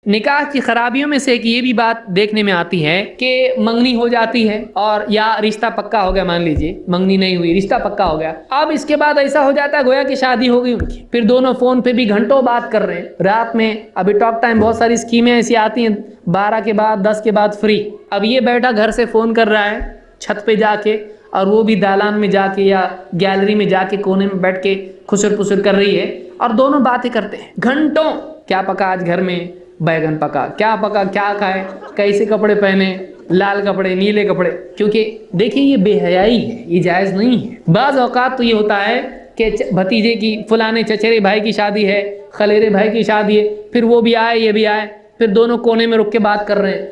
نکاح کی خرابیوں میں سے ایک یہ بھی بات دیکھنے میں آتی ہے کہ منگنی ہو جاتی ہے اور یا رشتہ پکا ہو گیا، مان لیجئے منگنی نہیں ہوئی، رشتہ پکا ہو گیا، اب اس کے بعد ایسا ہو جاتا ہے گویا کہ شادی ہو گئی ان کی، پھر دونوں فون پہ بھی گھنٹوں بات کر رہے ہیں رات میں۔ ابھی ٹاک ٹائم بہت ساری اسکیمیں ایسی آتی ہیں 12 کے بعد 10 کے بعد فری، اب یہ بیٹھا گھر سے فون کر رہا ہے چھت پہ جا کے، اور وہ بھی دالان میں جا کے یا گیلری میں جا کے کونے میں بیٹھ کے خسر پسر کر رہی ہے، اور دونوں باتیں کرتے ہیں گھنٹوں۔ کیا پکا آج گھر میں؟ بیگن پکا۔ کیا پکا؟ کیا کھائے؟ کیسے کپڑے پہنے؟ لال کپڑے، نیلے کپڑے۔ کیونکہ دیکھیں یہ بے حیائی ہے، یہ جائز نہیں ہے۔ بعض اوقات تو یہ ہوتا ہے کہ بھتیجے کی، فلانے چچرے بھائی کی شادی ہے، خلیرے بھائی کی شادی ہے، پھر وہ بھی آئے یہ بھی آئے، پھر دونوں کونے میں رک کے بات کر رہے ہیں،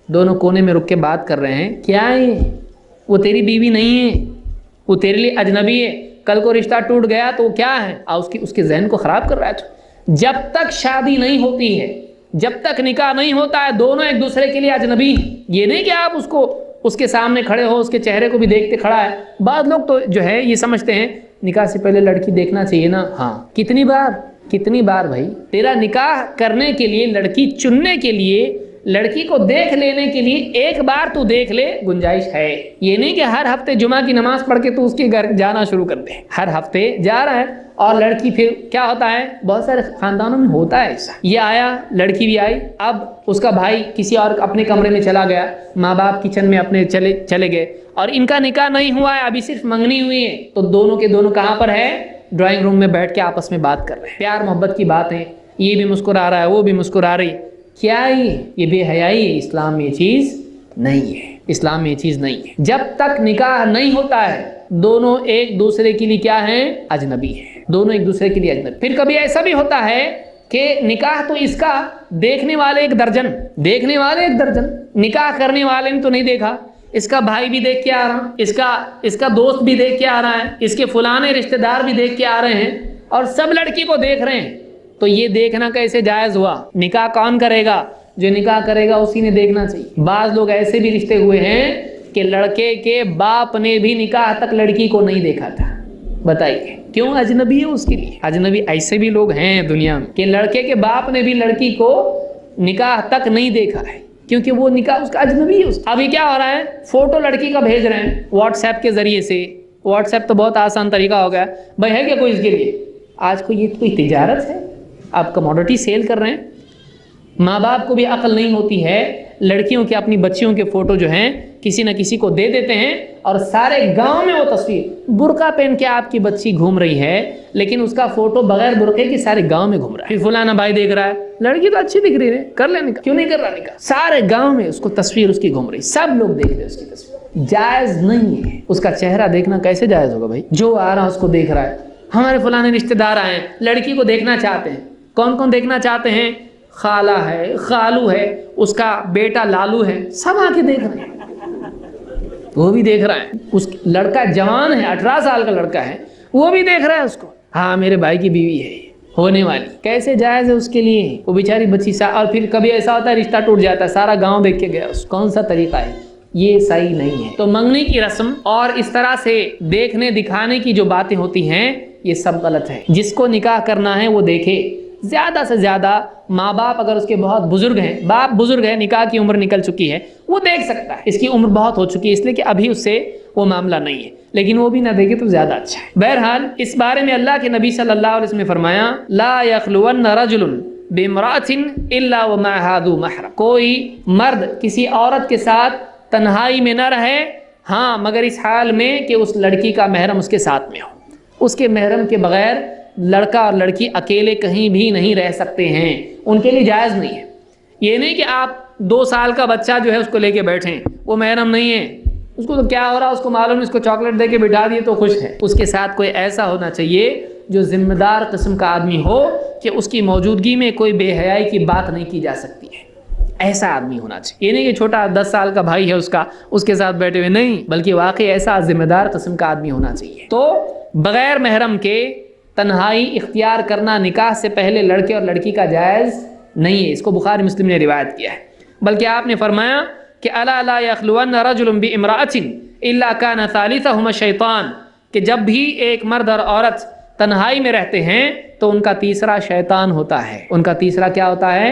دونوں کونے میں رک کے بات کر رہے ہیں۔ کیا ہے؟ وہ تیری بیوی نہیں ہے، وہ تیرے لیے اجنبی ہے، کل کو رشتہ ٹوٹ گیا تو وہ کیا ہے؟ اور اس کے ذہن کو خراب کر رہا ہے۔ تو جب تک شادی نہیں ہوتی ہے، جب تک نکاح نہیں ہوتا ہے، دونوں ایک دوسرے کے لیے اجنبی ہیں۔ یہ نہیں کہ آپ اس کے سامنے کھڑے ہو، اس کے چہرے کو بھی دیکھتے کھڑا ہے۔ بعض لوگ تو جو ہے یہ سمجھتے ہیں نکاح سے پہلے لڑکی دیکھنا چاہیے نا۔ ہاں، کتنی بار بھائی؟ تیرا نکاح کرنے کے لیے، لڑکی چننے کے لیے، لڑکی کو دیکھ لینے کے لیے ایک بار تو دیکھ لے، گنجائش ہے۔ یہ نہیں کہ ہر ہفتے جمعہ کی نماز پڑھ کے تو اس کے گھر جانا شروع کر دے، ہر ہفتے جا رہا ہے اور لڑکی پھر کیا ہوتا ہے، بہت سارے خاندانوں میں ہوتا ہے ایسا، یہ آیا، لڑکی بھی آئی، اب اس کا بھائی کسی اور اپنے کمرے میں چلا گیا، ماں باپ کچن میں اپنے چلے گئے، اور ان کا نکاح نہیں ہوا ہے، ابھی صرف منگنی ہوئی ہے، تو دونوں کے دونوں کہاں پر ہے؟ ڈرائنگ روم میں بیٹھ کے آپس میں بات کر رہے ہیں، پیار محبت کی باتیں، یہ بھی مسکرا رہا ہے، وہ بھی مسکرا رہی۔ کیا یہ بے حیائی ہے؟ اسلام میں یہ چیز نہیں ہے، اسلام میں یہ چیز نہیں ہے۔ جب تک نکاح نہیں ہوتا ہے، دونوں ایک دوسرے کے لیے کیا ہیں؟ اجنبی ہیں، دونوں ایک دوسرے کے لیے اجنبی۔ پھر کبھی ایسا بھی ہوتا ہے کہ نکاح تو اس کا دیکھنے والے ایک درجن، نکاح کرنے والے نے تو نہیں دیکھا، اس کا بھائی بھی دیکھ کے آ رہا، اس کا دوست بھی دیکھ کے آ رہا ہے، اس کے فلانے رشتہ دار بھی دیکھ کے آ رہے ہیں، اور سب لڑکی کو دیکھ رہے ہیں، تو یہ دیکھنا کیسے جائز ہوا؟ نکاح کون کرے گا؟ جو نکاح کرے گا اسی نے دیکھنا چاہیے۔ بعض لوگ ایسے بھی رشتے ہوئے ہیں کہ لڑکے کے باپ نے بھی نکاح تک لڑکی کو نہیں دیکھا تھا، بتائیے کیوں؟ اجنبی ہے اس کے لیے۔ اجنبی ایسے بھی لوگ ہیں دنیا میں کہ لڑکے کے باپ نے بھی لڑکی کو نکاح تک نہیں دیکھا ہے، کیونکہ وہ نکاح اس کا اجنبی ہے۔ ابھی کیا ہو رہا ہے؟ فوٹو لڑکی کا بھیج رہے ہیں واٹس ایپ کے ذریعے سے۔ واٹس ایپ تو بہت آسان طریقہ ہو گیا بھائی، ہے کیا کوئی اس کے لیے؟ آج کو یہ کوئی تجارت ہے؟ آپ کموڈٹی سیل کر رہے ہیں۔ ماں باپ کو بھی عقل نہیں ہوتی ہے، لڑکیوں کے، اپنی بچیوں کے فوٹو جو ہیں کسی نہ کسی کو دے دیتے ہیں، اور سارے گاؤں میں وہ تصویر، برقع پہن کے آپ کی بچی گھوم رہی ہے، لیکن اس کا فوٹو بغیر برقعے کے سارے گاؤں میں گھوم رہا ہے۔ پھر فلانا بھائی دیکھ رہا ہے، لڑکی تو اچھی دکھ رہی ہے، کر لے نکاح۔ کیوں نہیں کر رہا نکاح؟ سارے گاؤں میں اس کو تصویر اس کی گھوم رہی، سب لوگ دیکھ رہے ہیں اس کی تصویر۔ جائز نہیں ہے، اس کا چہرہ دیکھنا کیسے جائز ہوگا بھائی؟ جو آ رہا اس کو دیکھ رہا ہے۔ ہمارے فلانے رشتہ دار آئے ہیں، لڑکی کو دیکھنا چاہتے ہیں۔ کون کون دیکھنا چاہتے ہیں؟ خالہ ہے، خالو ہے، اس کا بیٹا لالو ہے، سب آ کے دیکھ رہے ہیں، وہ بھی دیکھ رہا ہے۔ اس لڑکا جوان ہے، 18 سال کا لڑکا ہے، وہ بھی دیکھ رہا ہے اس کو، ہاں میرے بھائی کی بیوی ہے ہونے والی۔ کیسے جائز ہے اس کے لیے؟ وہ بیچاری بچی اور پھر کبھی ایسا ہوتا ہے رشتہ ٹوٹ جاتا ہے، سارا گاؤں دیکھ کے گیا، کون سا طریقہ ہے؟ یہ صحیح نہیں ہے۔ تو منگنی کی رسم اور اس طرح سے دیکھنے دکھانے کی جو باتیں ہوتی ہیں، یہ سب غلط ہے۔ جس کو نکاح کرنا ہے وہ دیکھے، زیادہ سے زیادہ ماں باپ اگر اس کے بہت بزرگ ہیں، باپ بزرگ ہے، نکاح کی عمر نکل چکی ہے، وہ دیکھ سکتا ہے، اس کی عمر بہت ہو چکی ہے، اس لیے کہ ابھی اس سے وہ معاملہ نہیں ہے، لیکن وہ بھی نہ دیکھے تو زیادہ اچھا ہے۔ بہرحال اس بارے میں اللہ کے نبی صلی اللہ علیہ وسلم نے فرمایا، لا یخلون رجل بامرأۃ الا ومعها ذو محرم، کوئی مرد کسی عورت کے ساتھ تنہائی میں نہ رہے، ہاں مگر اس حال میں کہ اس لڑکی کا محرم اس کے ساتھ میں ہو۔ اس کے محرم کے بغیر لڑکا اور لڑکی اکیلے کہیں بھی نہیں رہ سکتے ہیں، ان کے لیے جائز نہیں ہے۔ یہ نہیں کہ آپ 2 سال کا بچہ جو ہے اس کو لے کے بیٹھیں، وہ محرم نہیں ہے، اس کو تو کیا ہو رہا ہے اس کو معلوم ہے، اس کو چاکلیٹ دے کے بٹھا دیے تو خوش ہے۔ اس کے ساتھ کوئی ایسا ہونا چاہیے جو ذمہ دار قسم کا آدمی ہو کہ اس کی موجودگی میں کوئی بے حیائی کی بات نہیں کی جا سکتی ہے، ایسا آدمی ہونا چاہیے۔ یہ نہیں کہ چھوٹا 10 سال کا بھائی ہے اس کے ساتھ بیٹھے ہوئے، نہیں، بلکہ واقعی ایسا ذمہ دار قسم کا آدمی ہونا چاہیے۔ تو بغیر محرم کے تنہائی اختیار کرنا نکاح سے پہلے لڑکے اور لڑکی کا جائز نہیں ہے، اس کو بخاری مسلم نے روایت کیا ہے۔ بلکہ آپ نے فرمایا کہ الا لا یخلون رجل بامرأۃ الا کان ثالثہما الشیطان، کہ جب بھی ایک مرد اور عورت تنہائی میں رہتے ہیں تو ان کا تیسرا شیطان ہوتا ہے۔ ان کا تیسرا کیا ہوتا ہے؟